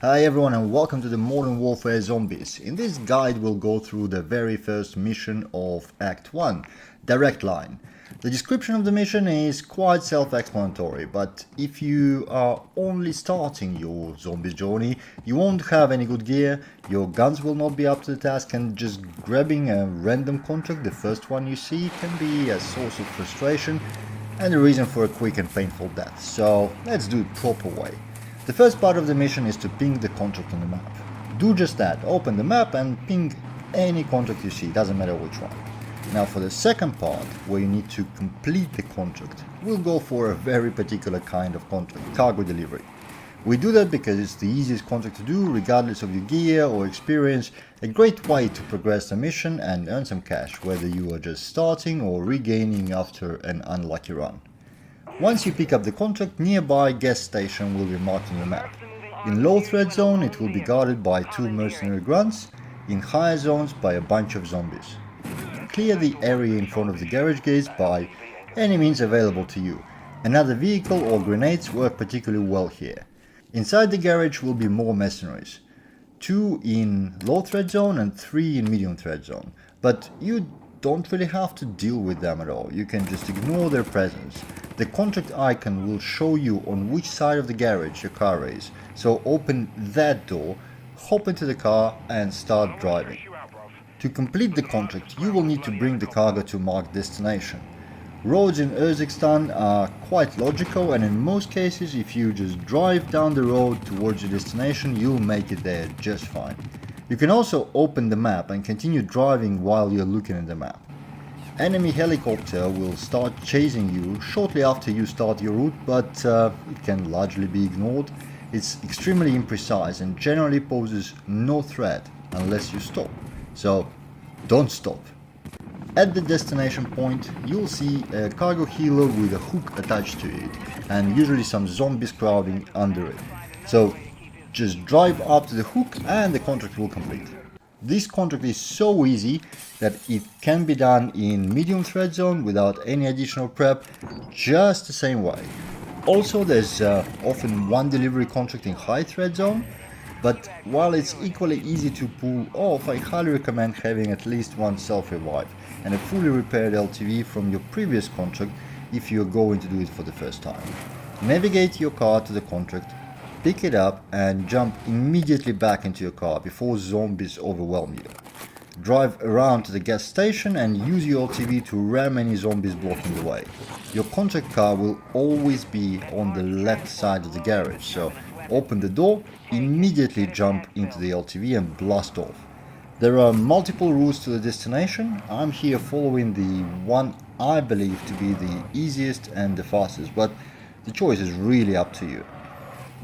Hi everyone and welcome to the Modern Warfare Zombies. In this guide we'll go through the very first mission of Act 1, Direct Line. The description of the mission is quite self-explanatory, but if you are only starting your zombies journey, you won't have any good gear, your guns will not be up to the task, and just grabbing a random contract, the first one you see, can be a source of frustration and a reason for a quick and painful death. So let's do it proper way. The first part of the mission is to ping the contract on the map. Do just that, open the map and ping any contract you see, doesn't matter which one. Now for the second part, where you need to complete the contract, we'll go for a very particular kind of contract, cargo delivery. We do that because it's the easiest contract to do, regardless of your gear or experience, a great way to progress the mission and earn some cash, whether you are just starting or regaining after an unlucky run. Once you pick up the contract, nearby gas station will be marked on the map. In low threat zone it will be guarded by 2 mercenary grunts, in higher zones by a bunch of zombies. Clear the area in front of the garage gates by any means available to you. Another vehicle or grenades work particularly well here. Inside the garage will be more mercenaries. 2 in low threat zone and 3 in medium threat zone. But you don't really have to deal with them at all, you can just ignore their presence. The contract icon will show you on which side of the garage your car is, so open that door, hop into the car and start driving. To complete the contract you will need to bring the cargo to marked destination. Roads in Urzikstan are quite logical, and in most cases if you just drive down the road towards your destination you'll make it there just fine. You can also open the map and continue driving while you're looking at the map. Enemy helicopter will start chasing you shortly after you start your route, but it can largely be ignored. It's extremely imprecise and generally poses no threat unless you stop. So don't stop. At the destination point you'll see a cargo helo with a hook attached to it and usually some zombies crowding under it. So just drive up to the hook and the contract will complete. This contract is so easy that it can be done in medium threat zone without any additional prep, just the same way. Also there's often one delivery contract in high threat zone, but while it's equally easy to pull off, I highly recommend having at least one self-revive and a fully repaired LTV from your previous contract if you're going to do it for the first time. Navigate your car to the contract, pick it up and jump immediately back into your car before zombies overwhelm you. Drive around to the gas station and use your LTV to ram any zombies blocking the way. Your contract car will always be on the left side of the garage, so open the door, immediately jump into the LTV and blast off. There are multiple routes to the destination. I'm here following the one I believe to be the easiest and the fastest, but the choice is really up to you.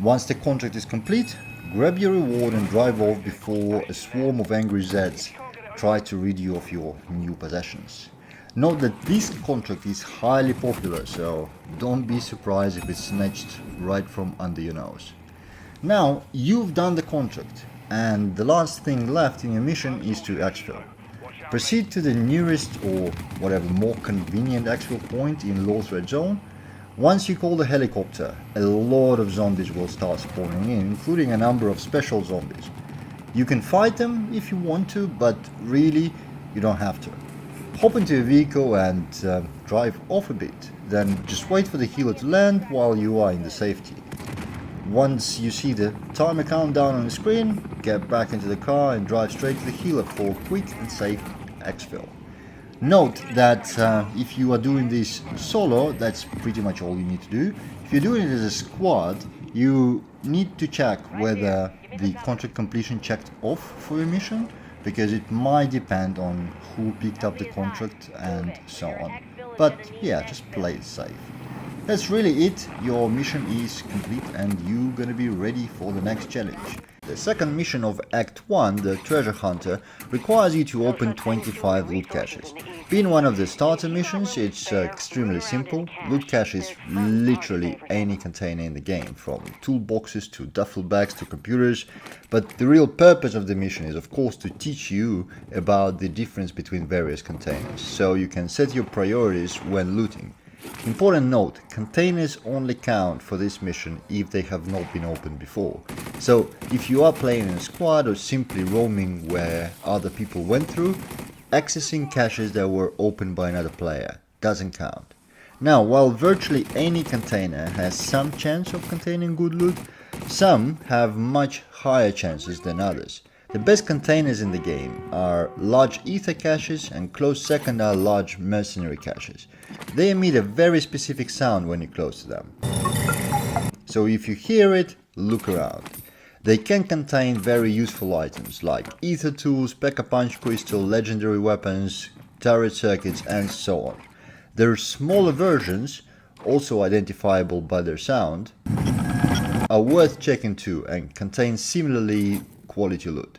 Once the contract is complete, grab your reward and drive off before a swarm of angry Zeds try to rid you of your new possessions. Note that this contract is highly popular, so don't be surprised if it's snatched right from under your nose. Now you've done the contract, and the last thing left in your mission is to exfil. Proceed to the nearest or whatever more convenient exfil point in low threat zone. Once you call the helicopter, a lot of zombies will start spawning in, including a number of special zombies. You can fight them if you want to, but really you don't have to. Hop into a vehicle and drive off a bit, then just wait for the helo to land while you are in the safety. Once you see the timer countdown on the screen, get back into the car and drive straight to the helo for quick and safe exfil. Note that if you are doing this solo, that's pretty much all you need to do. If you're doing it as a squad, you need to check whether the contract completion checked off for your mission, because it might depend on who picked up the contract and so on. But yeah, just play it safe. That's really it. Your mission is complete and you're gonna be ready for the next challenge. The second mission of Act 1, the Treasure Hunter, requires you to open 25 loot caches. Being one of the starter missions, it's extremely simple. Loot cache is literally any container in the game, from toolboxes to duffel bags to computers, but the real purpose of the mission is of course to teach you about the difference between various containers, so you can set your priorities when looting. Important note, containers only count for this mission if they have not been opened before. So if you are playing in a squad or simply roaming where other people went through, accessing caches that were opened by another player doesn't count. Now, while virtually any container has some chance of containing good loot, some have much higher chances than others. The best containers in the game are large ether caches, and close second are large mercenary caches. They emit a very specific sound when you're close to them. So if you hear it, look around. They can contain very useful items like ether tools, Pack-a-Punch crystal, legendary weapons, turret circuits, and so on. Their smaller versions, also identifiable by their sound, are worth checking too and contain similarly quality loot.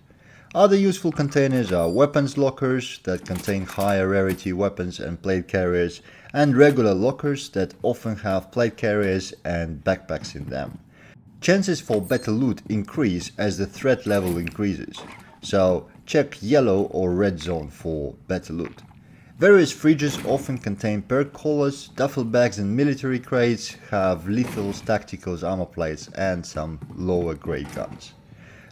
Other useful containers are weapons lockers that contain higher rarity weapons and plate carriers, and regular lockers that often have plate carriers and backpacks in them. Chances for better loot increase as the threat level increases, so check yellow or red zone for better loot. Various fridges often contain perk collars, duffel bags and military crates have lethals, tacticals, armor plates and some lower grade guns.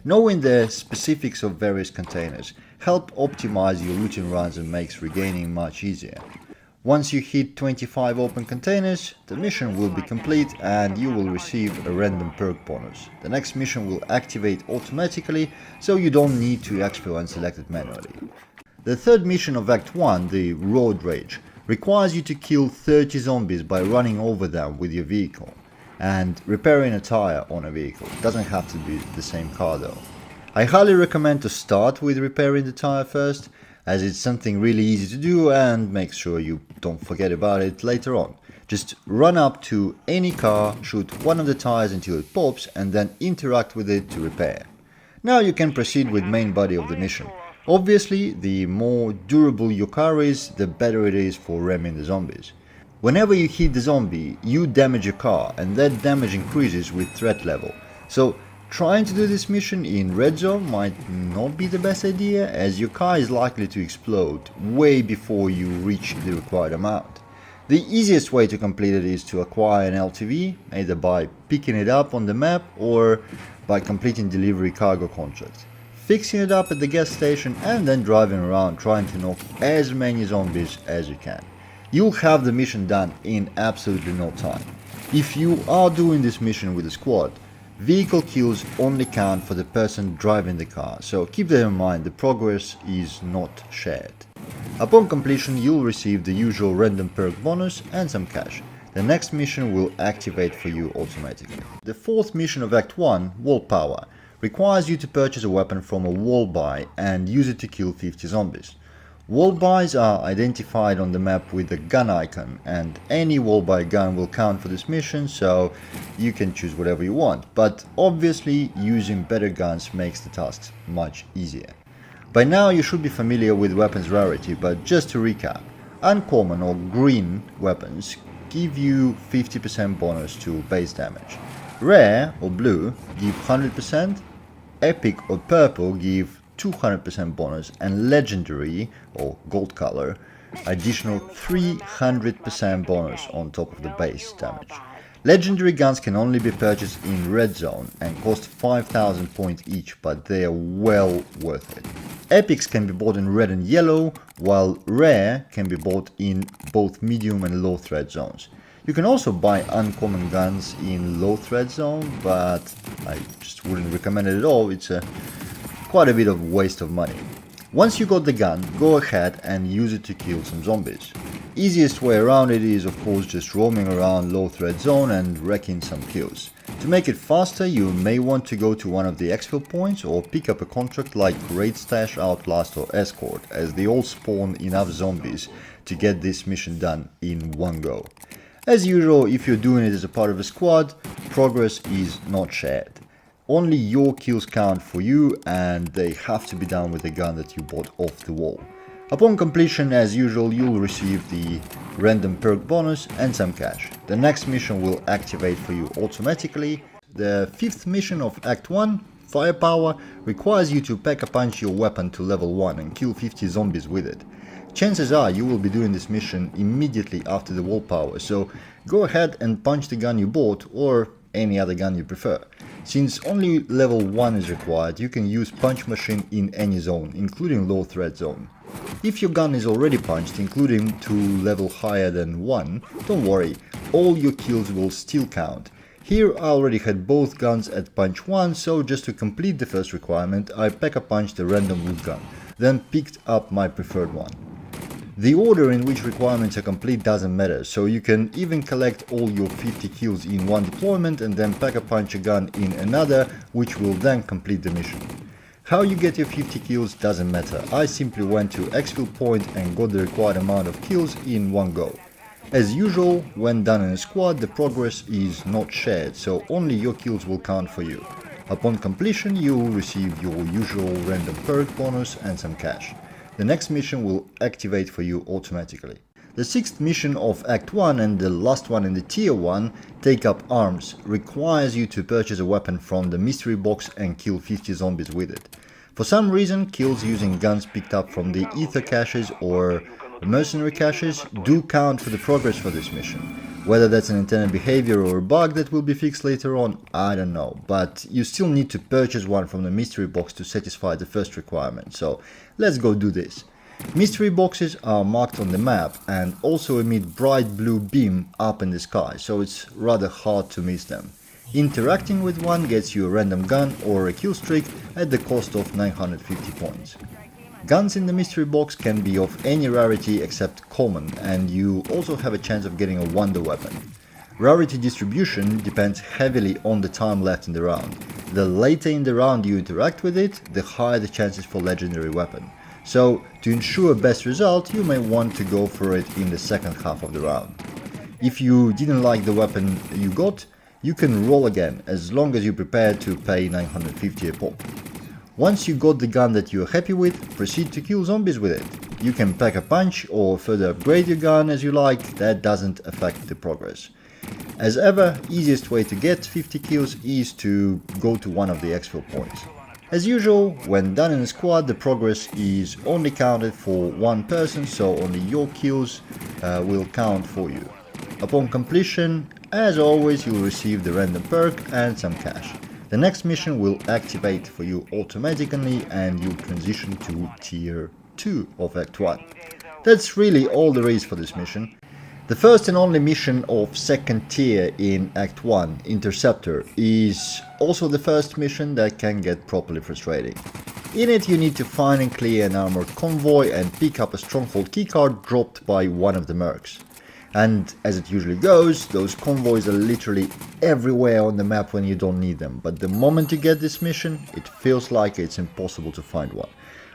Knowing the specifics of various containers help optimize your looting runs and makes regaining much easier. Once you hit 25 open containers, the mission will be complete and you will receive a random perk bonus. The next mission will activate automatically, so you don't need to explore and select it manually. The third mission of Act 1, the Road Rage, requires you to kill 30 zombies by running over them with your vehicle and repairing a tire on a vehicle. It doesn't have to be the same car though. I highly recommend to start with repairing the tire first, as it's something really easy to do, and make sure you don't forget about it later on. Just run up to any car, shoot one of the tires until it pops, and then interact with it to repair. Now you can proceed with main body of the mission. Obviously, the more durable your car is, the better it is for ramming the zombies. Whenever you hit the zombie, you damage your car, and that damage increases with threat level. So trying to do this mission in red zone might not be the best idea, as your car is likely to explode way before you reach the required amount. The easiest way to complete it is to acquire an LTV, either by picking it up on the map or by completing delivery cargo contracts, fixing it up at the gas station and then driving around trying to knock as many zombies as you can. You'll have the mission done in absolutely no time. If you are doing this mission with a squad, vehicle kills only count for the person driving the car, so keep that in mind, the progress is not shared. Upon completion, you'll receive the usual random perk bonus and some cash. The next mission will activate for you automatically. The fourth mission of Act 1, Wall Power, requires you to purchase a weapon from a wall buy and use it to kill 50 zombies. Wall buys are identified on the map with a gun icon, and any wall buy gun will count for this mission, so you can choose whatever you want, but obviously using better guns makes the tasks much easier. By now you should be familiar with weapons rarity, but just to recap, uncommon or green weapons give you 50% bonus to base damage, rare or blue give 100%, epic or purple give 200% bonus, and legendary or gold color additional 300% bonus on top of the base damage. Legendary guns can only be purchased in red zone and cost 5,000 points each, but they are well worth it. Epics can be bought in red and yellow, while rare can be bought in both medium and low threat zones. You can also buy uncommon guns in low threat zone, but I just wouldn't recommend it at all. It's quite a bit of waste of money. Once you got the gun, go ahead and use it to kill some zombies. Easiest way around it is of course just roaming around low threat zone and wrecking some kills. To make it faster, you may want to go to one of the exfil points or pick up a contract like Raid Stash, Outlast or Escort, as they all spawn enough zombies to get this mission done in one go. As usual, if you're doing it as a part of a squad, progress is not shared. Only your kills count for you, and they have to be done with the gun that you bought off the wall. Upon completion, as usual, you'll receive the random perk bonus and some cash. The next mission will activate for you automatically. The fifth mission of Act 1, Firepower, requires you to pack-a-punch your weapon to level 1 and kill 50 zombies with it. Chances are you will be doing this mission immediately after the wall power, so go ahead and punch the gun you bought or any other gun you prefer. Since only level 1 is required, you can use punch machine in any zone, including low threat zone. If your gun is already punched, including to level higher than 1, don't worry, all your kills will still count. Here I already had both guns at punch 1, so just to complete the first requirement, I pack-a-punched a random wood gun, then picked up my preferred one. The order in which requirements are complete doesn't matter, so you can even collect all your 50 kills in one deployment and then pack-a-punch a gun in another, which will then complete the mission. How you get your 50 kills doesn't matter, I simply went to exfil point and got the required amount of kills in one go. As usual, when done in a squad, the progress is not shared, so only your kills will count for you. Upon completion, you will receive your usual random perk bonus and some cash. The next mission will activate for you automatically. The 6th mission of Act 1 and the last one in the Tier 1, Take Up Arms, requires you to purchase a weapon from the mystery box and kill 50 zombies with it. For some reason, kills using guns picked up from the ether caches or mercenary caches do count for the progress for this mission. Whether that's an intended behavior or a bug that will be fixed later on, I don't know, but you still need to purchase one from the mystery box to satisfy the first requirement, so let's go do this. Mystery boxes are marked on the map and also emit bright blue beam up in the sky, so it's rather hard to miss them. Interacting with one gets you a random gun or a kill streak at the cost of 950 points. Guns in the mystery box can be of any rarity except common, and you also have a chance of getting a wonder weapon. Rarity distribution depends heavily on the time left in the round. The later in the round you interact with it, the higher the chances for legendary weapon. So, to ensure best result, you may want to go for it in the second half of the round. If you didn't like the weapon you got, you can roll again, as long as you're prepared to pay 950 a pop. Once you got the gun that you're happy with, proceed to kill zombies with it. You can pack a punch or further upgrade your gun as you like, that doesn't affect the progress. As ever, easiest way to get 50 kills is to go to one of the exfil points. As usual, when done in a squad, the progress is only counted for one person, so only your kills will count for you. Upon completion, as always, you'll receive the random perk and some cash. The next mission will activate for you automatically and you'll transition to Tier 2 of Act 1. That's really all there is for this mission. The first and only mission of second tier in Act 1, Interceptor, is also the first mission that can get properly frustrating. In it you need to find and clear an armored convoy and pick up a stronghold keycard dropped by one of the mercs. And as it usually goes, those convoys are literally everywhere on the map when you don't need them, but the moment you get this mission, it feels like it's impossible to find one.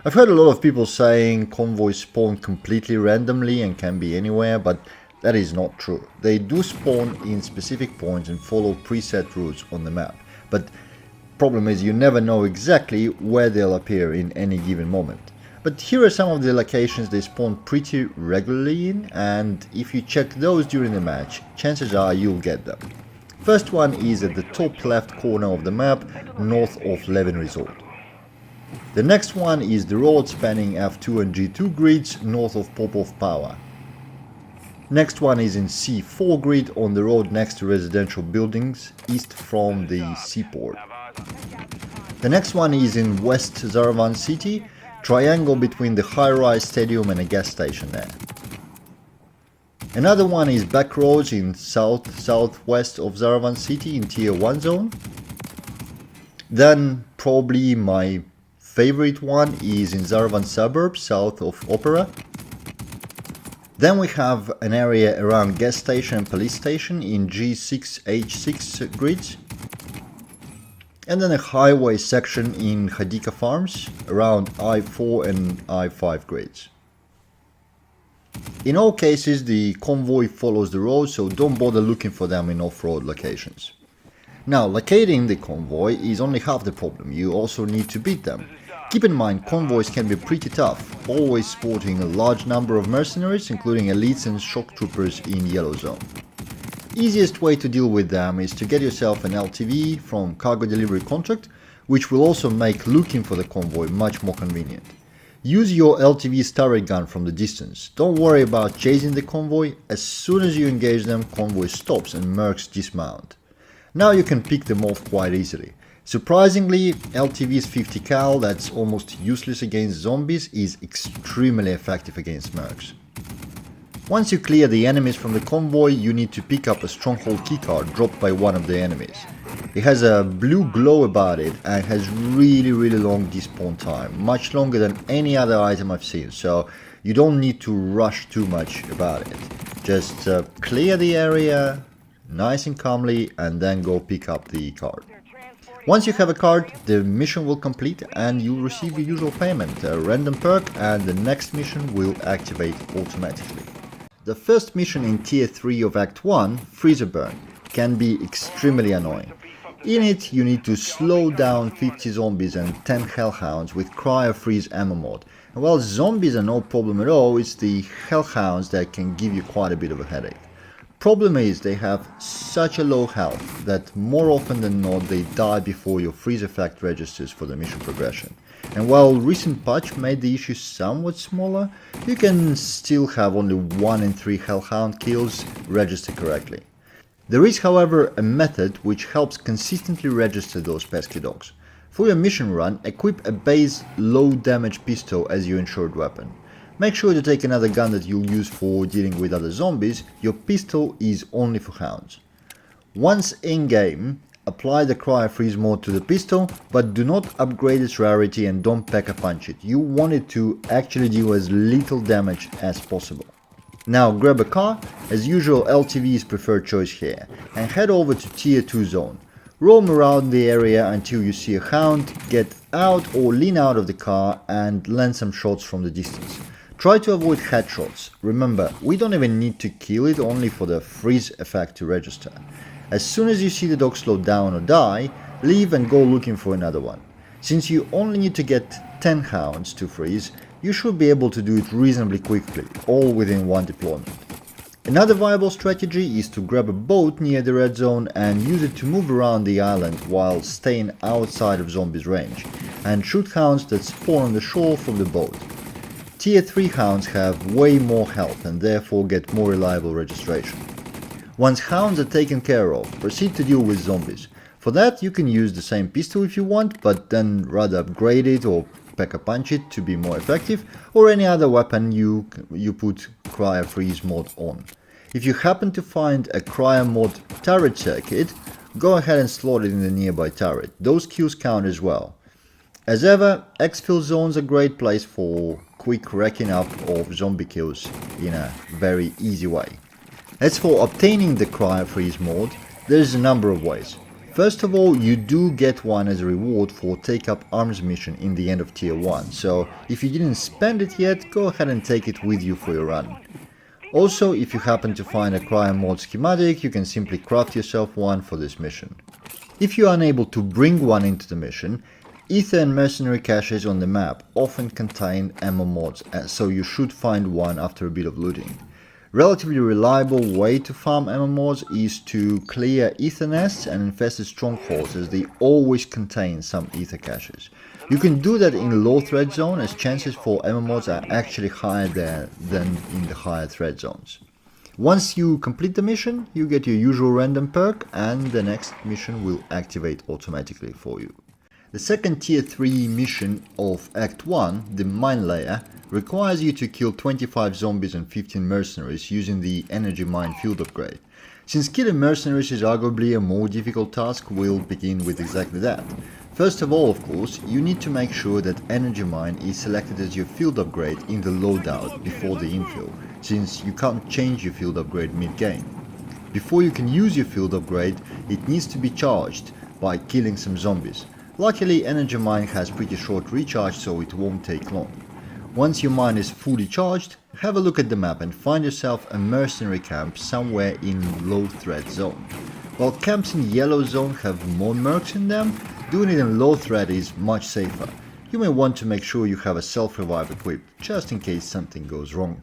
I've heard a lot of people saying convoys spawn completely randomly and can be anywhere, but that is not true. They do spawn in specific points and follow preset routes on the map, but problem is you never know exactly where they'll appear in any given moment. But here are some of the locations they spawn pretty regularly in, and if you check those during the match, chances are you'll get them. First one is at the top left corner of the map, north of Levin Resort. The next one is the road spanning F2 and G2 grids, north of Popov Power. Next one is in C4 grid on the road next to residential buildings, east from the seaport. The next one is in West Zaravan City, triangle between the high-rise stadium and a gas station there. Another one is back roads in southwest of Zaravan City in Tier 1 zone. Then probably my favorite one is in Zaravan suburbs south of Opera. Then we have an area around gas station and police station in G6H6 grids. And then a highway section in Hadika Farms around I4 and I5 grids. In all cases the convoy follows the road, so don't bother looking for them in off-road locations. Now, locating the convoy is only half the problem, you also need to beat them. Keep in mind, convoys can be pretty tough, always sporting a large number of mercenaries, including elites and shock troopers in yellow zone. Easiest way to deal with them is to get yourself an LTV from cargo delivery contract, which will also make looking for the convoy much more convenient. Use your LTV's turret gun from the distance. Don't worry about chasing the convoy. As soon as you engage them, convoy stops and mercs dismount. Now you can pick them off quite easily. Surprisingly, LTV's 50 cal, that's almost useless against zombies, is extremely effective against mercs. Once you clear the enemies from the convoy, you need to pick up a stronghold keycard dropped by one of the enemies. It has a blue glow about it and has really long despawn time, much longer than any other item I've seen, so you don't need to rush too much about it. Just clear the area nice and calmly and then go pick up the card. Once you have a card, the mission will complete and you'll receive your usual payment, a random perk, and the next mission will activate automatically. The first mission in Tier 3 of Act 1, Freezer Burn, can be extremely annoying. In it, you need to slow down 50 zombies and 10 hellhounds with cryo freeze ammo mod. And while zombies are no problem at all, it's the hellhounds that can give you quite a bit of a headache. Problem is, they have such a low health that more often than not they die before your freeze effect registers for the mission progression. And while recent patch made the issue somewhat smaller, you can still have only 1 in 3 hellhound kills register correctly. There is, however, a method which helps consistently register those pesky dogs. For your mission run, equip a base low damage pistol as your insured weapon. Make sure to take another gun that you'll use for dealing with other zombies. Your pistol is only for hounds. Once in game, apply the cryo freeze mod to the pistol, but do not upgrade its rarity and don't pack-a-punch it. You want it to actually do as little damage as possible. Now grab a car, as usual LTV is preferred choice here, and head over to Tier 2 zone. Roam around the area until you see a hound, get out or lean out of the car and land some shots from the distance. Try to avoid headshots. Remember, we don't even need to kill it, only for the freeze effect to register. As soon as you see the dog slow down or die, leave and go looking for another one. Since you only need to get 10 hounds to freeze, you should be able to do it reasonably quickly, all within one deployment. Another viable strategy is to grab a boat near the red zone and use it to move around the island while staying outside of zombies' range, and shoot hounds that spawn on the shore from the boat. Tier 3 hounds have way more health and therefore get more reliable registration. Once hounds are taken care of, proceed to deal with zombies. For that you can use the same pistol if you want, but then rather upgrade it or pack-a-punch it to be more effective, or any other weapon you put cryo freeze mod on. If you happen to find a cryo mod turret circuit, go ahead and slot it in the nearby turret. Those kills count as well. As ever, exfil zones are a great place for quick racking up of zombie kills in a very easy way. As for obtaining the cryo freeze mod, there's a number of ways. First of all, you do get one as a reward for Take Up Arms mission in the end of Tier 1, so if you didn't spend it yet, go ahead and take it with you for your run. Also, if you happen to find a cryo mod schematic, you can simply craft yourself one for this mission. If you are unable to bring one into the mission, Ether and Mercenary caches on the map often contain ammo mods, so you should find one after a bit of looting. Relatively reliable way to farm ammo mods is to clear ether nests and infested strongholds, as they always contain some ether caches. You can do that in low threat zone, as chances for ammo mods are actually higher there than in the higher threat zones. Once you complete the mission, you get your usual random perk and the next mission will activate automatically for you. The second Tier 3 mission of Act 1, the Minelayer, requires you to kill 25 zombies and 15 mercenaries using the energy mine field upgrade. Since killing mercenaries is arguably a more difficult task, we'll begin with exactly that. First of all, of course, you need to make sure that energy mine is selected as your field upgrade in the loadout before the infill, since you can't change your field upgrade mid-game. Before you can use your field upgrade, it needs to be charged by killing some zombies. Luckily, energy mine has pretty short recharge, so it won't take long. Once your mine is fully charged, have a look at the map and find yourself a mercenary camp somewhere in low threat zone. While camps in yellow zone have more mercs in them, doing it in low threat is much safer. You may want to make sure you have a self-revive equipped, just in case something goes wrong.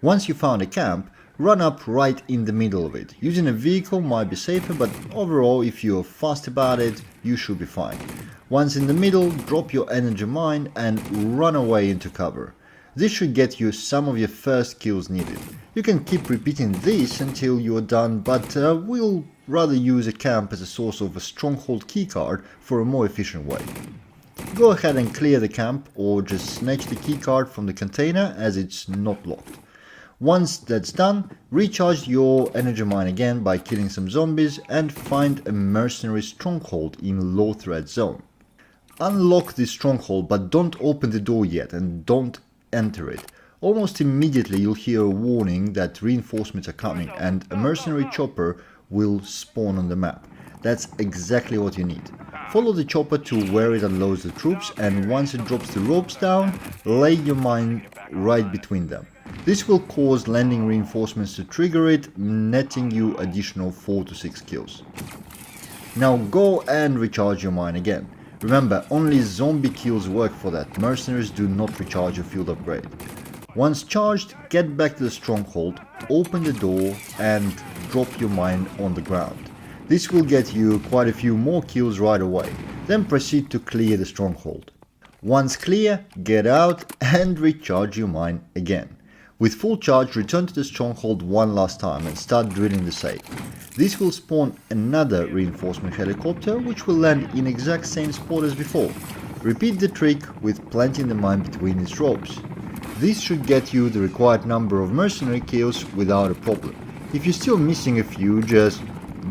Once you found a camp, run up right in the middle of it. Using a vehicle might be safer, but overall if you're fast about it, you should be fine. Once in the middle, drop your energy mine and run away into cover. This should get you some of your first kills needed. You can keep repeating this until you're done, but we'll rather use a camp as a source of a stronghold keycard for a more efficient way. Go ahead and clear the camp or just snatch the keycard from the container as it's not locked. Once that's done, recharge your energy mine again by killing some zombies and find a mercenary stronghold in low threat zone. Unlock this stronghold, but don't open the door yet and don't enter it. Almost immediately you'll hear a warning that reinforcements are coming and a mercenary chopper will spawn on the map. That's exactly what you need. Follow the chopper to where it unloads the troops, and once it drops the ropes down, lay your mine right between them. This will cause landing reinforcements to trigger it, netting you additional 4 to 6 kills. Now go and recharge your mine again. Remember, only zombie kills work for that. Mercenaries do not recharge your field upgrade. Once charged, get back to the stronghold, open the door and drop your mine on the ground. This will get you quite a few more kills right away. Then proceed to clear the stronghold. Once clear, get out and recharge your mine again. With full charge, return to the stronghold one last time and start drilling the safe. This will spawn another reinforcement helicopter which will land in exact same spot as before. Repeat the trick with planting the mine between its ropes. This should get you the required number of mercenary kills without a problem. If you're still missing a few, just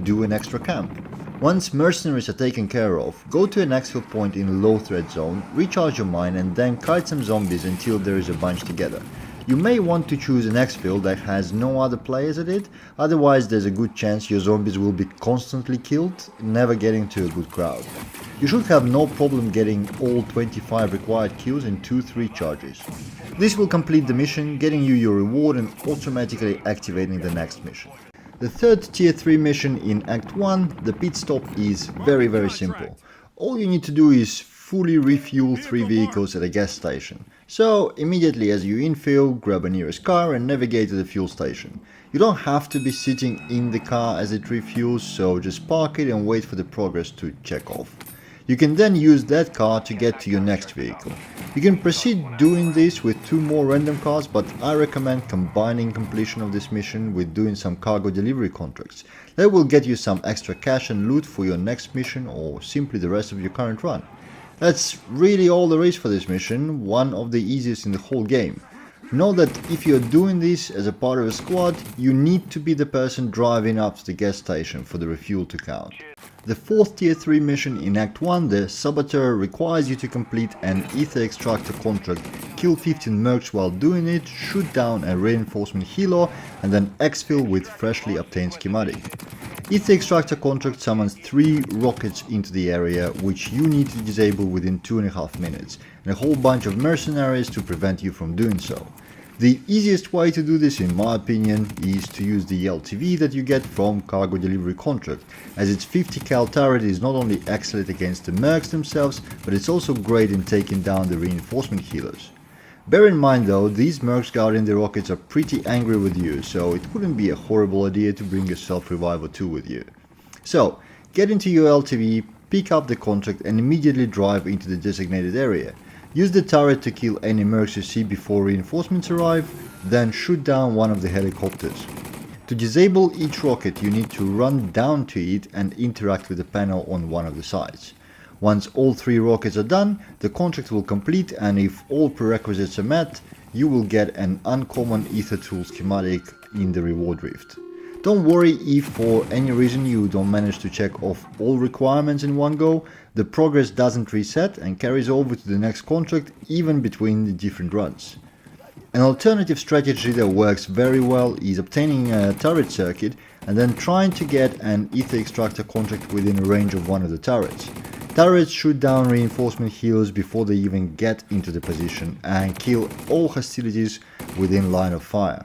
do an extra camp. Once mercenaries are taken care of, go to an exfil point in low threat zone, recharge your mine and then kite some zombies until there is a bunch together. You may want to choose an exfil that has no other players at it, otherwise there's a good chance your zombies will be constantly killed, never getting to a good crowd. You should have no problem getting all 25 required kills in 2-3 charges. This will complete the mission, getting you your reward and automatically activating the next mission. The third tier 3 mission in Act 1, the pit stop, is very simple. All you need to do is fully refuel 3 vehicles at a gas station. So immediately as you infill, grab a nearest car and navigate to the fuel station. You don't have to be sitting in the car as it refuels, so just park it and wait for the progress to check off. You can then use that car to get to your next vehicle. You can proceed doing this with 2 more random cars, but I recommend combining completion of this mission with doing some cargo delivery contracts. That will get you some extra cash and loot for your next mission or simply the rest of your current run. That's really all there is for this mission, one of the easiest in the whole game. Know that if you're doing this as a part of a squad, you need to be the person driving up to the gas station for the refuel to count. The 4th tier 3 mission in Act 1, the Saboteur, requires you to complete an ether extractor contract, kill 15 mercs while doing it, shoot down a reinforcement helo and then exfil with freshly obtained schematic. Ether extractor contract summons 3 rockets into the area which you need to disable within 2.5 minutes and a whole bunch of mercenaries to prevent you from doing so. The easiest way to do this in my opinion is to use the LTV that you get from cargo delivery contract, as its 50 cal turret is not only excellent against the mercs themselves, but it's also great in taking down the reinforcement healers. Bear in mind though, these mercs guarding the rockets are pretty angry with you, so it wouldn't be a horrible idea to bring a self-revive or 2 with you. So, get into your LTV, pick up the contract and immediately drive into the designated area. Use the turret to kill any mercs you see before reinforcements arrive, then shoot down one of the helicopters. To disable each rocket you need to run down to it and interact with the panel on one of the sides. Once all 3 rockets are done, the contract will complete, and if all prerequisites are met, you will get an uncommon ether tool schematic in the reward rift. Don't worry if for any reason you don't manage to check off all requirements in one go, the progress doesn't reset and carries over to the next contract even between the different runs. An alternative strategy that works very well is obtaining a turret circuit and then trying to get an ether extractor contract within a range of one of the turrets. Turrets shoot down reinforcement healers before they even get into the position and kill all hostilities within line of fire.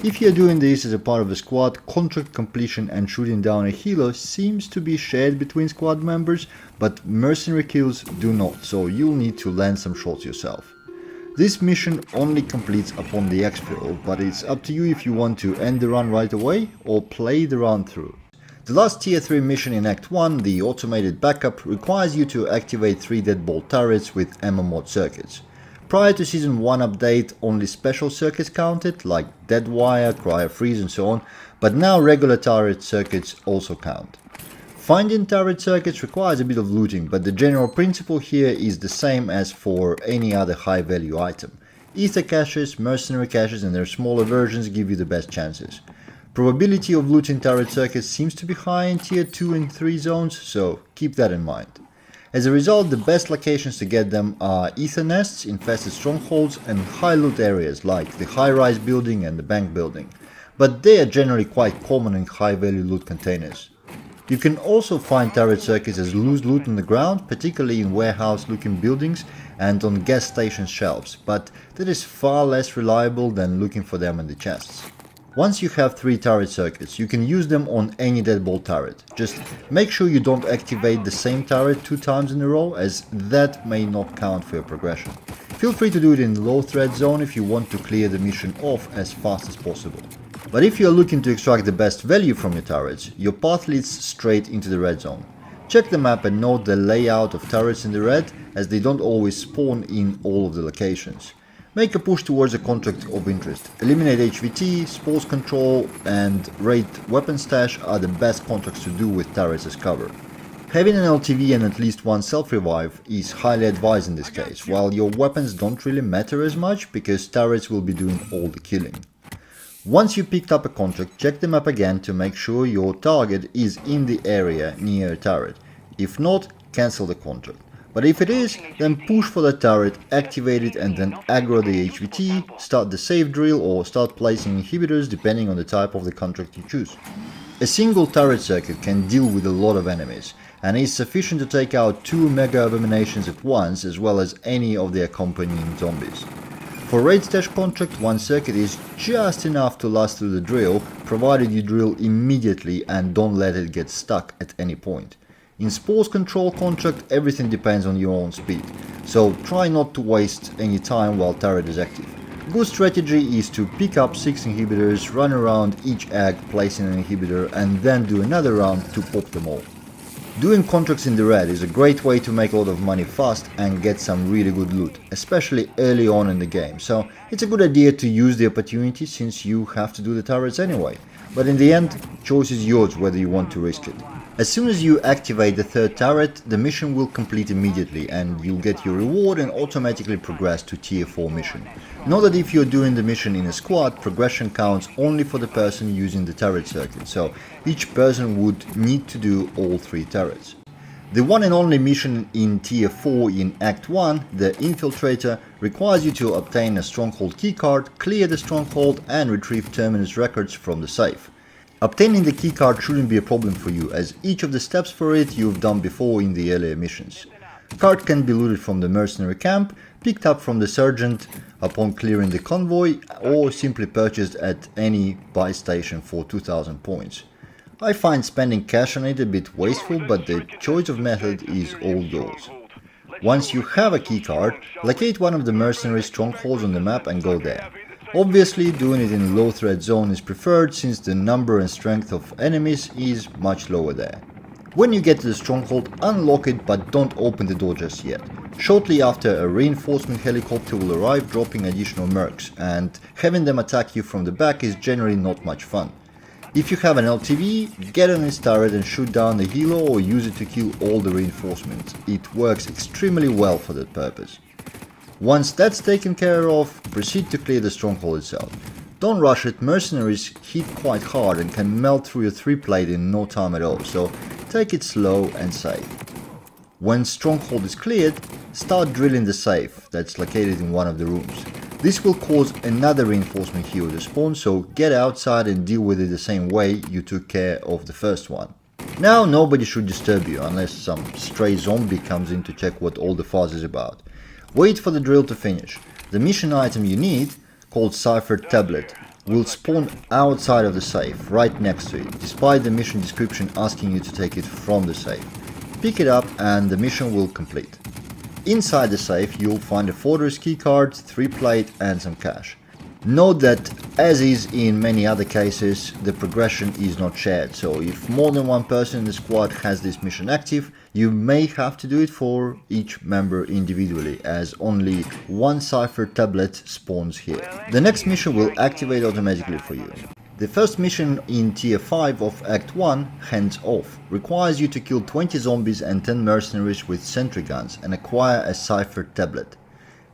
If you're doing this as a part of a squad, contract completion and shooting down a healer seems to be shared between squad members, but mercenary kills do not, so you'll need to land some shots yourself. This mission only completes upon the exfil, but it's up to you if you want to end the run right away or play the run through. The last tier 3 mission in Act 1, the automated backup, requires you to activate 3 deadbolt turrets with MW circuits. Prior to Season 1 update, only special circuits counted, like Deadwire, Cryo Freeze and so on, but now regular turret circuits also count. Finding turret circuits requires a bit of looting, but the general principle here is the same as for any other high value item. Ether caches, mercenary caches and their smaller versions give you the best chances. Probability of looting turret circuits seems to be high in tier 2 and 3 zones, so keep that in mind. As a result, the best locations to get them are ether nests, infested strongholds and high loot areas like the high-rise building and the bank building, but they are generally quite common in high value loot containers. You can also find turret circuits as loose loot on the ground, particularly in warehouse-looking buildings and on gas station shelves, but that is far less reliable than looking for them in the chests. Once you have 3 turret circuits, you can use them on any deadbolt turret. Just make sure you don't activate the same turret 2 times in a row, as that may not count for your progression. Feel free to do it in low threat zone if you want to clear the mission off as fast as possible. But if you are looking to extract the best value from your turrets, your path leads straight into the red zone. Check the map and note the layout of turrets in the red, as they don't always spawn in all of the locations. Make a push towards a contract of interest. Eliminate HVT, sports control and raid weapon stash are the best contracts to do with turrets as cover. Having an LTV and at least one self-revive is highly advised in this case, while your weapons don't really matter as much because turrets will be doing all the killing. Once you picked up a contract, check the map again to make sure your target is in the area near a turret. If not, cancel the contract. But if it is, then push for the turret, activate it and then aggro the HVT, start the safe drill or start placing inhibitors depending on the type of the contract you choose. A single turret circuit can deal with a lot of enemies and is sufficient to take out 2 mega abominations at once as well as any of the accompanying zombies. For raid stash contract, 1 circuit is just enough to last through the drill, provided you drill immediately and don't let it get stuck at any point. In sports control contract, everything depends on your own speed, so try not to waste any time while turret is active. Good strategy is to pick up 6 inhibitors, run around each egg placing an inhibitor and then do another round to pop them all. Doing contracts in the red is a great way to make a lot of money fast and get some really good loot, especially early on in the game, so it's a good idea to use the opportunity since you have to do the turrets anyway, but in the end, choice is yours whether you want to risk it. As soon as you activate the 3rd turret, the mission will complete immediately and you'll get your reward and automatically progress to tier 4 mission. Note that if you're doing the mission in a squad, progression counts only for the person using the turret circuit, so each person would need to do all 3 turrets. The one and only mission in tier 4 in Act 1, the Infiltrator, requires you to obtain a stronghold keycard, clear the stronghold and retrieve terminus records from the safe. Obtaining the keycard shouldn't be a problem for you, as each of the steps for it you've done before in the earlier missions. Card can be looted from the mercenary camp, picked up from the sergeant upon clearing the convoy, or simply purchased at any buy station for 2000 points. I find spending cash on it a bit wasteful, but the choice of method is all yours. Once you have a keycard, locate one of the mercenary strongholds on the map and go there. Obviously, doing it in low threat zone is preferred since the number and strength of enemies is much lower there. When you get to the stronghold, unlock it but don't open the door just yet. Shortly after, a reinforcement helicopter will arrive dropping additional mercs, and having them attack you from the back is generally not much fun. If you have an LTV, get on its turret and shoot down the helo or use it to kill all the reinforcements. It works extremely well for that purpose. Once that's taken care of, proceed to clear the stronghold itself. Don't rush it, mercenaries hit quite hard and can melt through your 3-plate in no time at all, so take it slow and safe. When stronghold is cleared, start drilling the safe that's located in one of the rooms. This will cause another reinforcement helo to spawn, so get outside and deal with it the same way you took care of the first one. Now nobody should disturb you unless some stray zombie comes in to check what all the fuss is about. Wait for the drill to finish. The mission item you need, called Cipher Tablet, will spawn outside of the safe, right next to it, despite the mission description asking you to take it from the safe. Pick it up and the mission will complete. Inside the safe you'll find a fortress keycard, 3 plate and some cash. Note that, as is in many other cases, the progression is not shared, so if more than one person in the squad has this mission active, you may have to do it for each member individually, as only one cipher tablet spawns here. The next mission will activate automatically for you. The first mission in Tier 5 of Act 1, Hands Off, requires you to kill 20 zombies and 10 mercenaries with sentry guns and acquire a cipher tablet.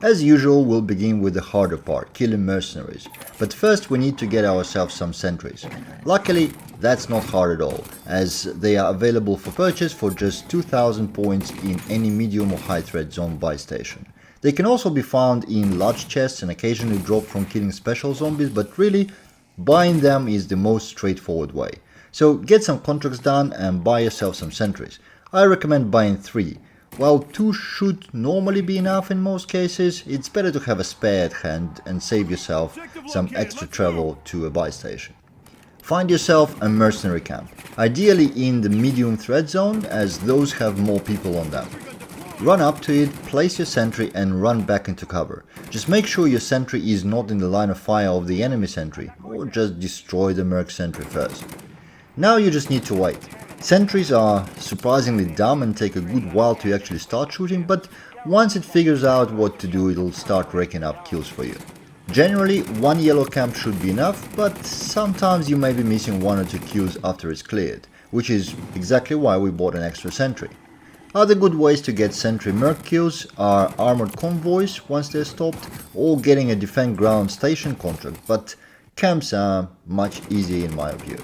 As usual, we'll begin with the harder part, killing mercenaries, but first we need to get ourselves some sentries. Luckily, that's not hard at all, as they are available for purchase for just 2000 points in any medium or high threat zone buy station. They can also be found in large chests and occasionally drop from killing special zombies, but really, buying them is the most straightforward way. So get some contracts done and buy yourself some sentries. I recommend buying 3. While 2 should normally be enough in most cases, it's better to have a spare at hand and save yourself some extra travel to a buy station. Find yourself a mercenary camp, ideally in the medium threat zone, as those have more people on them. Run up to it, place your sentry and run back into cover. Just make sure your sentry is not in the line of fire of the enemy sentry, or just destroy the merc sentry first. Now you just need to wait. Sentries are surprisingly dumb and take a good while to actually start shooting, but once it figures out what to do, it'll start racking up kills for you. Generally, 1 yellow camp should be enough, but sometimes you may be missing 1 or 2 kills after it's cleared, which is exactly why we bought an extra sentry. Other good ways to get sentry merc kills are armored convoys once they're stopped, or getting a defend ground station contract, but camps are much easier in my view.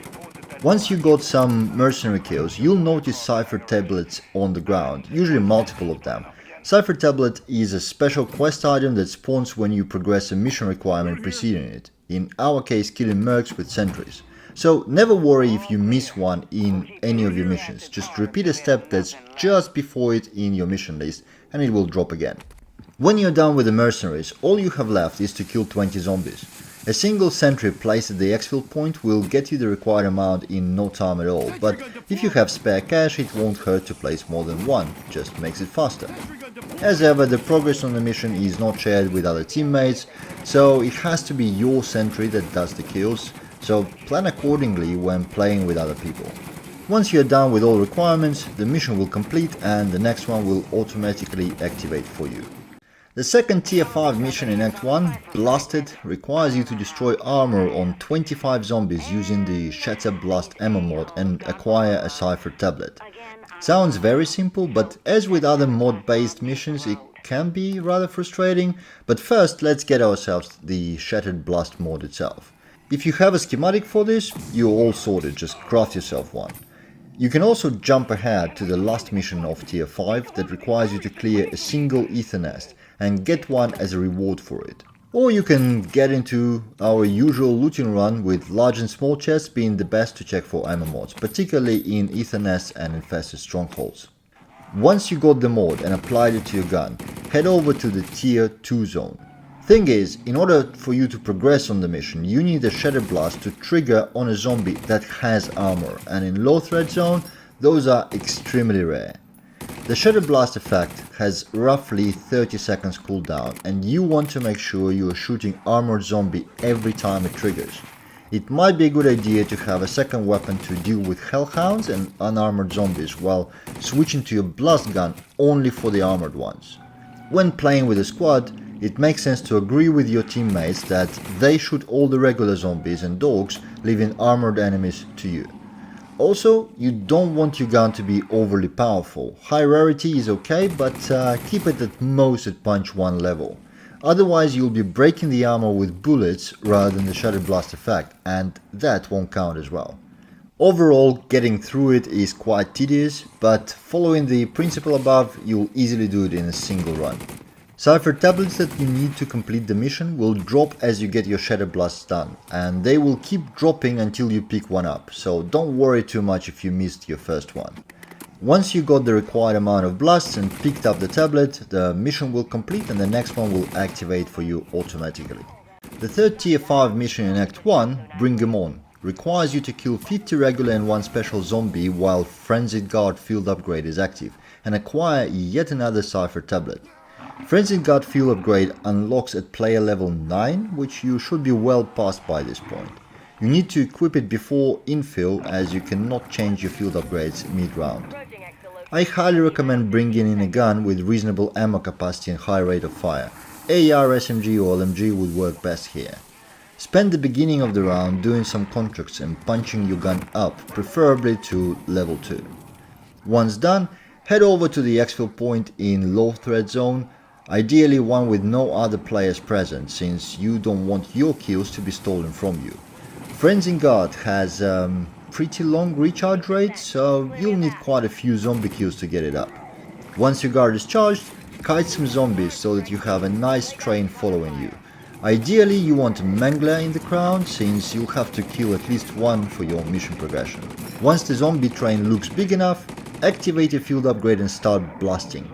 Once you got some mercenary kills, you'll notice cipher tablets on the ground, usually multiple of them. Cipher tablet is a special quest item that spawns when you progress a mission requirement preceding it, in our case killing mercs with sentries. So never worry if you miss one in any of your missions, just repeat a step that's just before it in your mission list and it will drop again. When you're done with the mercenaries, all you have left is to kill 20 zombies. A single sentry placed at the exfil point will get you the required amount in no time at all, but if you have spare cash it won't hurt to place more than one, just makes it faster. As ever, the progress on the mission is not shared with other teammates, so it has to be your sentry that does the kills, so plan accordingly when playing with other people. Once you're done with all requirements, the mission will complete and the next one will automatically activate for you. The second Tier 5 mission in Act 1, Blasted, requires you to destroy armor on 25 zombies using the Shatter Blast ammo mod and acquire a cipher tablet. Sounds very simple, but as with other mod-based missions it can be rather frustrating, but first let's get ourselves the Shattered Blast mod itself. If you have a schematic for this, you're all sorted, just craft yourself one. You can also jump ahead to the last mission of Tier 5 that requires you to clear a single ether nest and get one as a reward for it. Or you can get into our usual looting run with large and small chests being the best to check for ammo mods, particularly in ether nests and infested strongholds. Once you got the mod and applied it to your gun, head over to the Tier 2 zone. Thing is, in order for you to progress on the mission, you need a Shatter Blast to trigger on a zombie that has armor, and in low threat zone, those are extremely rare. The Shatter Blast effect has roughly 30 seconds cooldown, and you want to make sure you are shooting armored zombie every time it triggers. It might be a good idea to have a second weapon to deal with hellhounds and unarmored zombies while switching to your blast gun only for the armored ones. When playing with a squad, it makes sense to agree with your teammates that they shoot all the regular zombies and dogs, leaving armored enemies to you. Also, you don't want your gun to be overly powerful. High rarity is okay, but keep it at most at punch 1 level. Otherwise you'll be breaking the armor with bullets rather than the Shatter Blast effect, and that won't count as well. Overall, getting through it is quite tedious, but following the principle above, you'll easily do it in a single run. Cipher tablets that you need to complete the mission will drop as you get your Shatter Blasts done, and they will keep dropping until you pick one up, so don't worry too much if you missed your first one. Once you got the required amount of blasts and picked up the tablet, the mission will complete and the next one will activate for you automatically. The third Tier 5 mission in Act 1, Bring 'em On, requires you to kill 50 regular and 1 special zombie while Frenzied Guard field upgrade is active, and acquire yet another Cipher tablet. Frenzied Guard field upgrade unlocks at player level 9, which you should be well past by this point. You need to equip it before infill, as you cannot change your field upgrades mid-round. I highly recommend bringing in a gun with reasonable ammo capacity and high rate of fire. AR, SMG or LMG would work best here. Spend the beginning of the round doing some contracts and punching your gun up, preferably to level 2. Once done, head over to the exfil point in low threat zone, ideally one with no other players present, since you don't want your kills to be stolen from you. Frenzied Guard has pretty long recharge rate, so you'll need quite a few zombie kills to get it up. Once your guard is charged, kite some zombies so that you have a nice train following you. Ideally you want a Minelayer in the crowd, since you'll have to kill at least one for your mission progression. Once the zombie train looks big enough, activate your field upgrade and start blasting.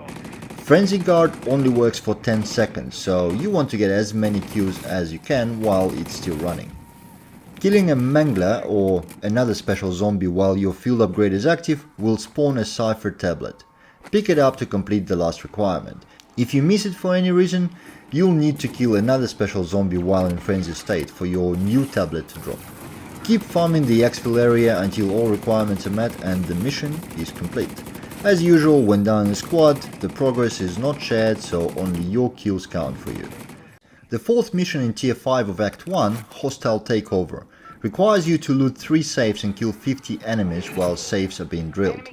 Frenzied Guard only works for 10 seconds, so you want to get as many kills as you can while it's still running. Killing a Minelayer or another special zombie while your field upgrade is active will spawn a cipher tablet. Pick it up to complete the last requirement. If you miss it for any reason, you'll need to kill another special zombie while in frenzy state for your new tablet to drop. Keep farming the exfil area until all requirements are met and the mission is complete. As usual, when down in a squad, the progress is not shared, so only your kills count for you. The fourth mission in Tier 5 of Act 1, Hostile Takeover, requires you to loot 3 safes and kill 50 enemies while safes are being drilled.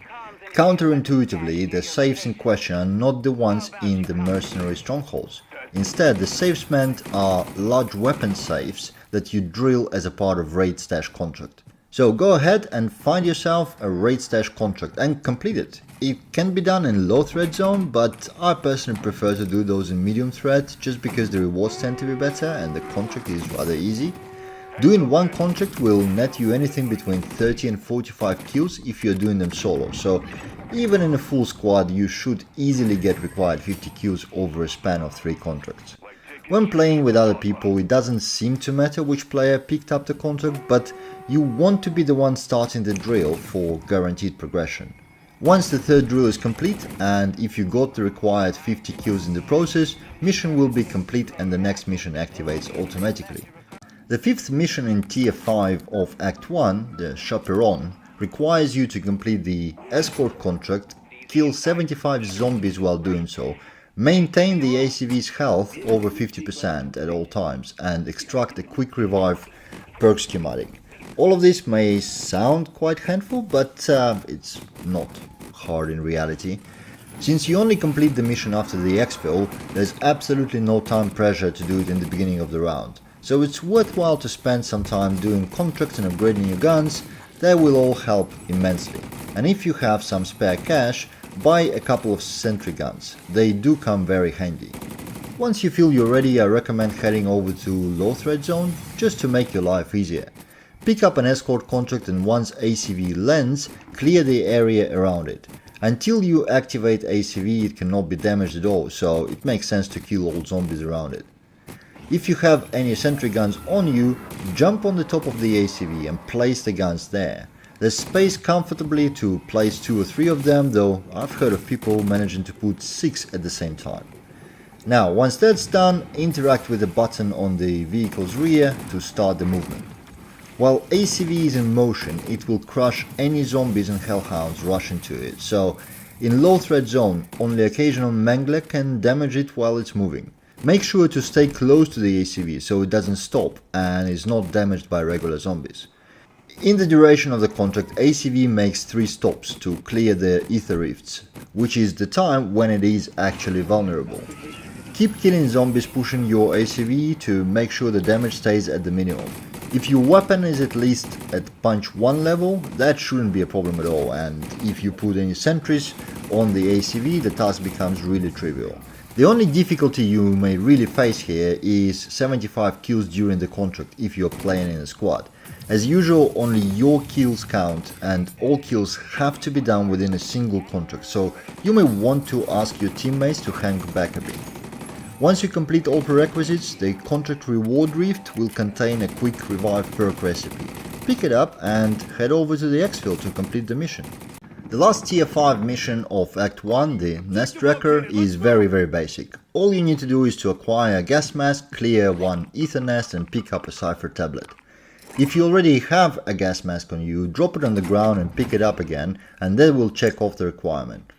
Counterintuitively, the safes in question are not the ones in the mercenary strongholds. Instead, the safes meant are large weapon safes that you drill as a part of raid stash contract. So go ahead and find yourself a raid stash contract and complete it. It can be done in low threat zone, but I personally prefer to do those in medium threat just because the rewards tend to be better and the contract is rather easy. Doing one contract will net you anything between 30 and 45 kills if you're doing them solo, so even in a full squad you should easily get required 50 kills over a span of 3 contracts. When playing with other people, it doesn't seem to matter which player picked up the contract, but you want to be the one starting the drill for guaranteed progression. Once the third drill is complete, and if you got the required 50 kills in the process, mission will be complete and the next mission activates automatically. The fifth mission in Tier 5 of Act 1, the Chaperone, requires you to complete the escort contract, kill 75 zombies while doing so, maintain the ACV's health over 50% at all times, and extract a quick revive perk schematic. All of this may sound quite handful, but it's not hard in reality. Since you only complete the mission after the exfil, there's absolutely no time pressure to do it in the beginning of the round. So it's worthwhile to spend some time doing contracts and upgrading your guns. That will all help immensely. And if you have some spare cash, buy a couple of sentry guns. They do come very handy. Once you feel you're ready, I recommend heading over to low threat zone just to make your life easier. Pick up an escort contract and once ACV lands, clear the area around it. Until you activate ACV, it cannot be damaged at all, so it makes sense to kill all zombies around it. If you have any sentry guns on you, jump on the top of the ACV and place the guns there. There's space comfortably to place 2 or 3 of them, though I've heard of people managing to put 6 at the same time. Now, once that's done, interact with the button on the vehicle's rear to start the movement. While ACV is in motion, it will crush any zombies and hellhounds rushing to it, so in low threat zone, only occasional Minelayer can damage it while it's moving. Make sure to stay close to the ACV so it doesn't stop and is not damaged by regular zombies. In the duration of the contract, ACV makes 3 stops to clear the ether rifts, which is the time when it is actually vulnerable. Keep killing zombies pushing your ACV to make sure the damage stays at the minimum. If your weapon is at least at punch 1 level, that shouldn't be a problem at all, and if you put any sentries on the ACV, the task becomes really trivial. The only difficulty you may really face here is 75 kills during the contract if you're playing in a squad. As usual, only your kills count and all kills have to be done within a single contract, so you may want to ask your teammates to hang back a bit. Once you complete all prerequisites, the contract reward rift will contain a quick revive perk recipe. Pick it up and head over to the exfil to complete the mission. The last tier 5 mission of Act 1, the Nest Wrecker, is very basic. All you need to do is to acquire a gas mask, clear one ether nest and pick up a cipher tablet. If you already have a gas mask on you, drop it on the ground and pick it up again, and that will check off the requirement.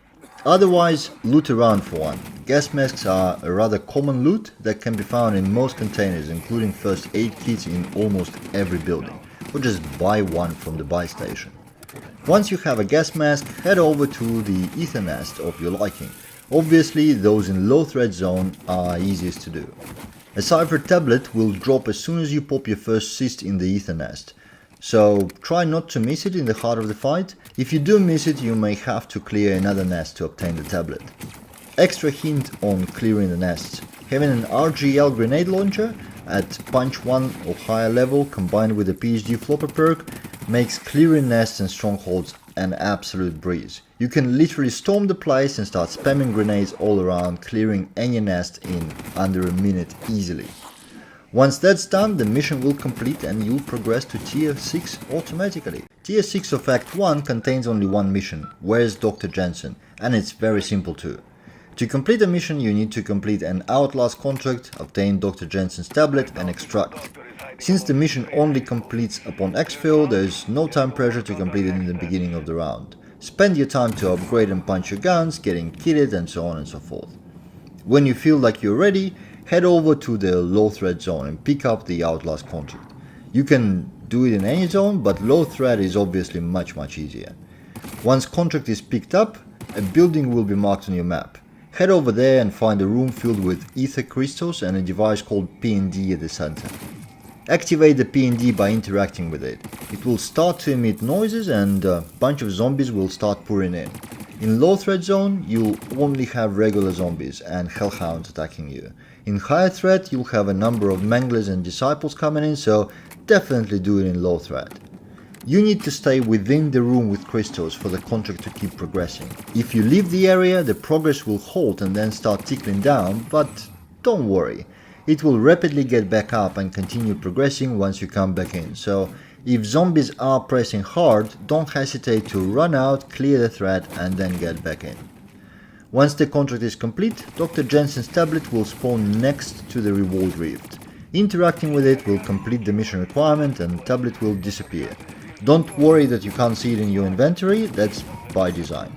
Otherwise, loot around for one. Gas masks are a rather common loot that can be found in most containers, including first aid kits in almost every building, or just buy one from the buy station. Once you have a gas mask, head over to the ether nest of your liking. Obviously, those in low threat zone are easiest to do. A cipher tablet will drop as soon as you pop your first cyst in the ether nest, so try not to miss it in the heart of the fight. If you do miss it, you may have to clear another nest to obtain the tablet. Extra hint on clearing the nests: having an RGL grenade launcher at punch 1 or higher level combined with a PhD flopper perk makes clearing nests and strongholds an absolute breeze. You can literally storm the place and start spamming grenades all around, clearing any nest in under a minute easily. Once that's done, the mission will complete and you'll progress to tier 6 automatically. Tier 6 of Act 1 contains only one mission, Where's Dr. Jansen, and it's very simple too. To complete a mission you need to complete an Outlast contract, obtain Dr. Jansen's tablet and extract. Since the mission only completes upon exfil, there is no time pressure to complete it in the beginning of the round. Spend your time to upgrade and punch your guns, getting kitted and so on and so forth. When you feel like you're ready, head over to the low threat zone and pick up the Outlast contract. You can do it in any zone, but low threat is obviously much easier. Once contract is picked up, a building will be marked on your map. Head over there and find a room filled with ether crystals and a device called P&D at the center. Activate the P&D by interacting with it. It will start to emit noises and a bunch of zombies will start pouring in. In low threat zone, you'll only have regular zombies and hellhounds attacking you. In higher threat, you'll have a number of manglers and disciples coming in, so definitely do it in low threat. You need to stay within the room with crystals for the contract to keep progressing. If you leave the area, the progress will halt and then start tickling down, but don't worry. It will rapidly get back up and continue progressing once you come back in, so if zombies are pressing hard, don't hesitate to run out, clear the threat and then get back in. Once the contract is complete, Dr. Jansen's tablet will spawn next to the reward rift. Interacting with it will complete the mission requirement and the tablet will disappear. Don't worry that you can't see it in your inventory, that's by design.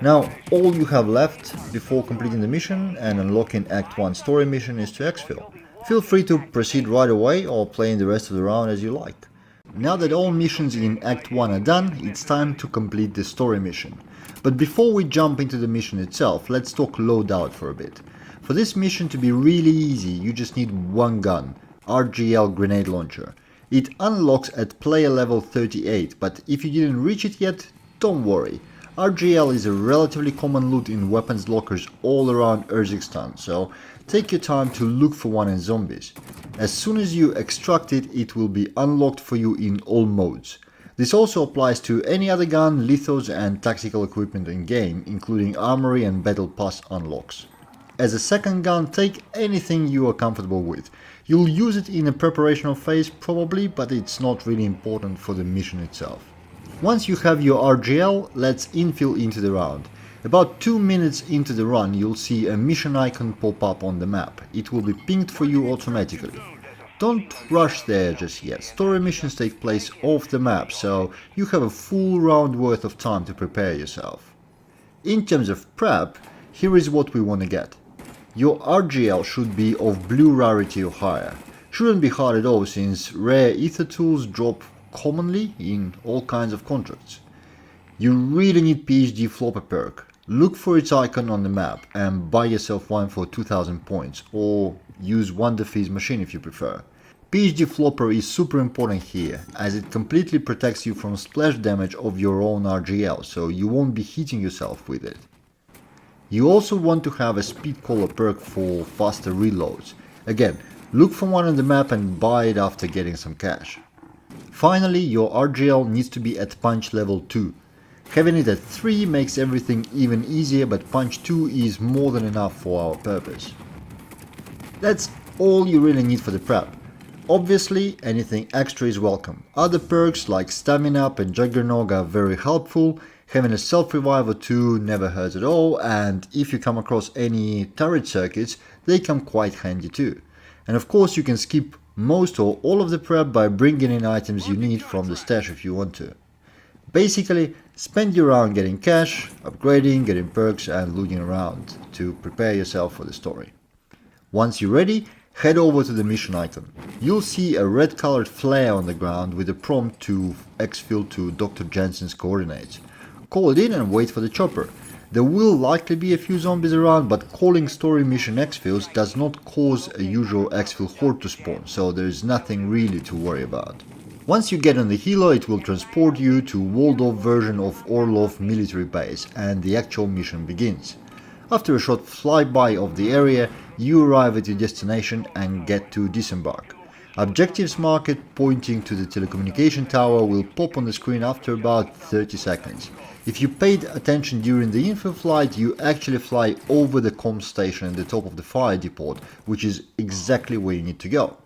Now, all you have left before completing the mission and unlocking Act 1 story mission is to exfil. Feel free to proceed right away or play in the rest of the round as you like. Now that all missions in Act 1 are done, it's time to complete the story mission. But before we jump into the mission itself, let's talk loadout for a bit. For this mission to be really easy, you just need one gun, RGL grenade launcher. It unlocks at player level 38, but if you didn't reach it yet, don't worry. RGL is a relatively common loot in weapons lockers all around Urzikstan, so take your time to look for one in zombies. As soon as you extract it, it will be unlocked for you in all modes. This also applies to any other gun, lithos and tactical equipment in game, including armory and battle pass unlocks. As a second gun, take anything you are comfortable with. You'll use it in a preparational phase probably, but it's not really important for the mission itself. Once you have your RGL, let's infill into the round. About 2 minutes into the run, you'll see a mission icon pop up on the map. It will be pinged for you automatically. Don't rush there just yet. Story missions take place off the map, so you have a full round worth of time to prepare yourself. In terms of prep, here is what we want to get. Your RGL should be of blue rarity or higher. Shouldn't be hard at all since rare ether tools drop commonly in all kinds of contracts. You really need PhD flopper perk. Look for its icon on the map and buy yourself one for 2000 points, or use Wonder Fizz machine if you prefer. PhD flopper is super important here, as it completely protects you from splash damage of your own RGL, so you won't be hitting yourself with it. You also want to have a speed caller perk for faster reloads. Again, look for one on the map and buy it after getting some cash. Finally, your RGL needs to be at punch level 2. Having it at 3 makes everything even easier, but punch 2 is more than enough for our purpose. That's all you really need for the prep. Obviously, anything extra is welcome. Other perks like Stamina Up and Juggernog are very helpful. Having a self-revive or two never hurts at all, and if you come across any turret circuits, they come quite handy too. And of course you can skip most or all of the prep by bringing in items you need from the stash if you want to. Basically, spend your round getting cash, upgrading, getting perks and looting around to prepare yourself for the story. Once you're ready, head over to the mission icon. You'll see a red colored flare on the ground with a prompt to exfil to Dr. Jansen's coordinates. Call it in and wait for the chopper. There will likely be a few zombies around, but calling story mission exfils does not cause a usual exfil horde to spawn, so there is nothing really to worry about. Once you get on the helo, it will transport you to walled-off version of Orlov military base and the actual mission begins. After a short flyby of the area, you arrive at your destination and get to disembark. Objectives marked pointing to the telecommunication tower will pop on the screen after about 30 seconds. If you paid attention during the info flight, you actually fly over the comm station at the top of the fire depot, which is exactly where you need to go.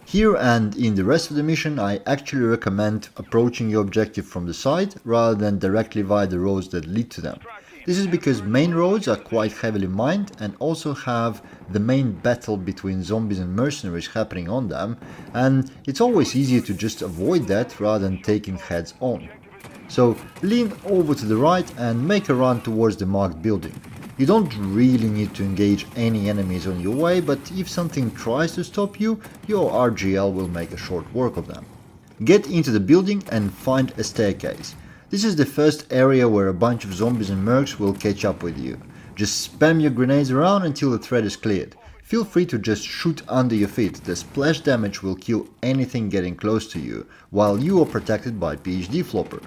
Here and in the rest of the mission, I actually recommend approaching your objective from the side rather than directly via the roads that lead to them. This is because main roads are quite heavily mined and also have the main battle between zombies and mercenaries happening on them, and it's always easier to just avoid that rather than taking heads on. So lean over to the right and make a run towards the marked building. You don't really need to engage any enemies on your way, but if something tries to stop you, your RGL will make a short work of them. Get into the building and find a staircase. This is the first area where a bunch of zombies and mercs will catch up with you. Just spam your grenades around until the threat is cleared. Feel free to just shoot under your feet, the splash damage will kill anything getting close to you, while you are protected by PhD Flopper.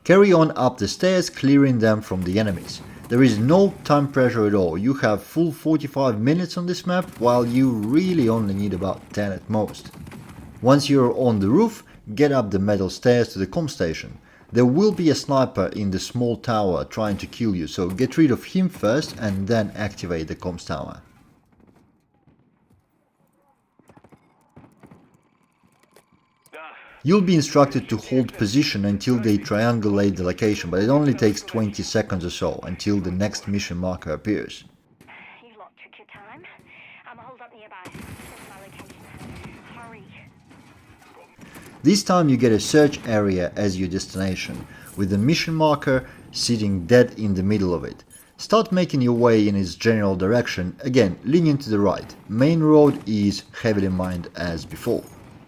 Carry on up the stairs, clearing them from the enemies. There is no time pressure at all, you have full 45 minutes on this map, while you really only need about 10 at most. Once you're on the roof, get up the metal stairs to the comm station. There will be a sniper in the small tower trying to kill you, so get rid of him first and then activate the comms tower. You'll be instructed to hold position until they triangulate the location, but it only takes 20 seconds or so until the next mission marker appears. You lot took your time. I'm holed up nearby. This is my location. Hurry. This time you get a search area as your destination, with the mission marker sitting dead in the middle of it. Start making your way in its general direction, again leaning to the right. Main road is heavily mined as before.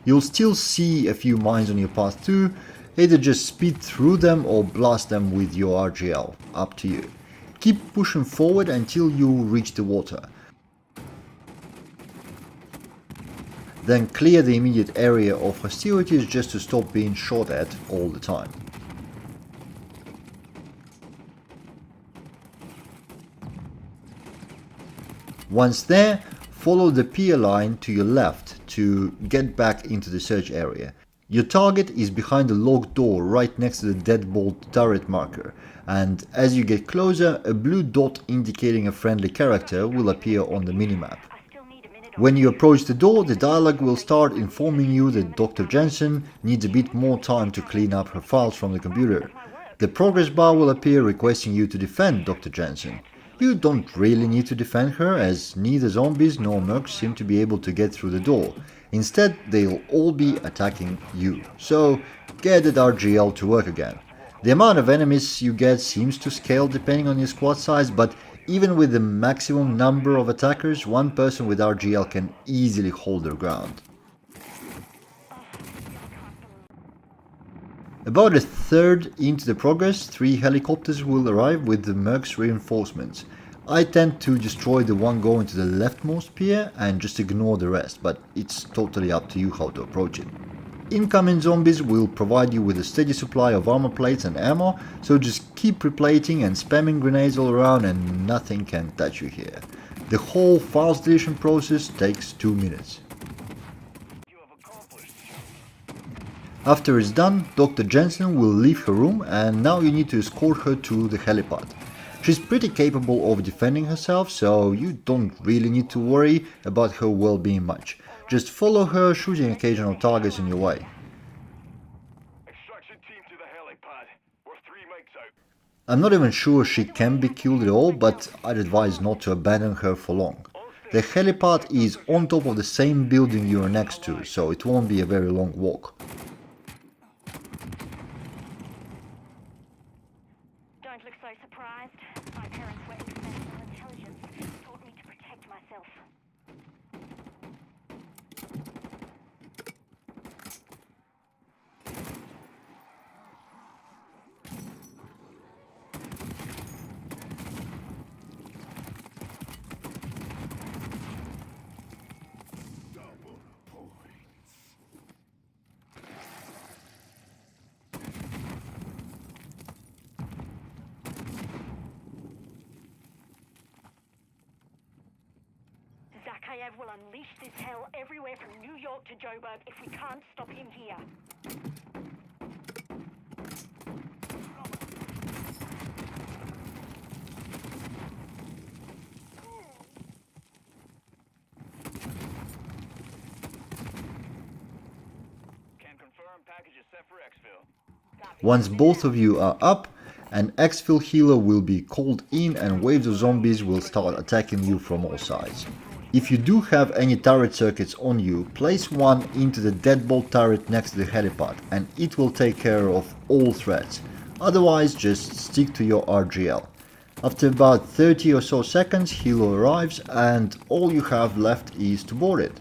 You'll still see a few mines on your path too, either just speed through them or blast them with your RGL, up to you. Keep pushing forward until you reach the water. Then clear the immediate area of hostilities just to stop being shot at all the time. Once there, follow the pier line to your left to get back into the search area. Your target is behind the locked door right next to the deadbolt turret marker, and as you get closer, a blue dot indicating a friendly character will appear on the minimap. When you approach the door, the dialogue will start informing you that Dr. Jansen needs a bit more time to clean up her files from the computer. The progress bar will appear requesting you to defend Dr. Jansen. You don't really need to defend her, as neither zombies nor mercs seem to be able to get through the door. Instead, they'll all be attacking you, so get that RGL to work again. The amount of enemies you get seems to scale depending on your squad size, but even with the maximum number of attackers, one person with RGL can easily hold their ground. About a third into the progress, 3 helicopters will arrive with the mercs reinforcements. I tend to destroy the one going to the leftmost pier and just ignore the rest, but it's totally up to you how to approach it. Incoming zombies will provide you with a steady supply of armor plates and ammo, so just keep replating and spamming grenades all around and nothing can touch you here. The whole files deletion process takes 2 minutes. After it's done, Dr. Jansen will leave her room and now you need to escort her to the helipad. She's pretty capable of defending herself, so you don't really need to worry about her well-being much. Just follow her, shooting occasional targets in your way. Extraction team to the helipad. We're 3 mics out. I'm not even sure she can be killed at all, but I'd advise not to abandon her for long. The helipad is on top of the same building you are next to, so it won't be a very long walk. Don't look so surprised. My parents were international intelligence. Taught me to protect myself. Takeover will unleash this hell everywhere from New York to Joburg if we can't stop him here. Can confirm package is set for exfil. Once both of you are up, an exfil healer will be called in and waves of zombies will start attacking you from all sides. If you do have any turret circuits on you, place one into the deadbolt turret next to the helipad and it will take care of all threats. Otherwise, just stick to your RGL. After about 30 or so seconds, healer arrives and all you have left is to board it.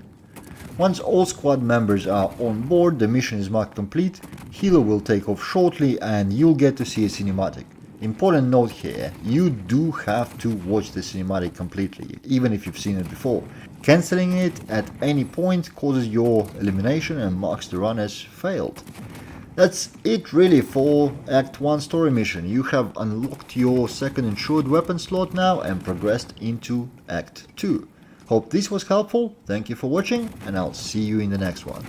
Once all squad members are on board, the mission is marked complete, healer will take off shortly and you'll get to see a cinematic. Important note here, you do have to watch the cinematic completely, even if you've seen it before. Cancelling it at any point causes your elimination and marks the run as failed. That's it really for Act 1 story mission. You have unlocked your second insured weapon slot now and progressed into Act 2. Hope this was helpful, thank you for watching and I'll see you in the next one.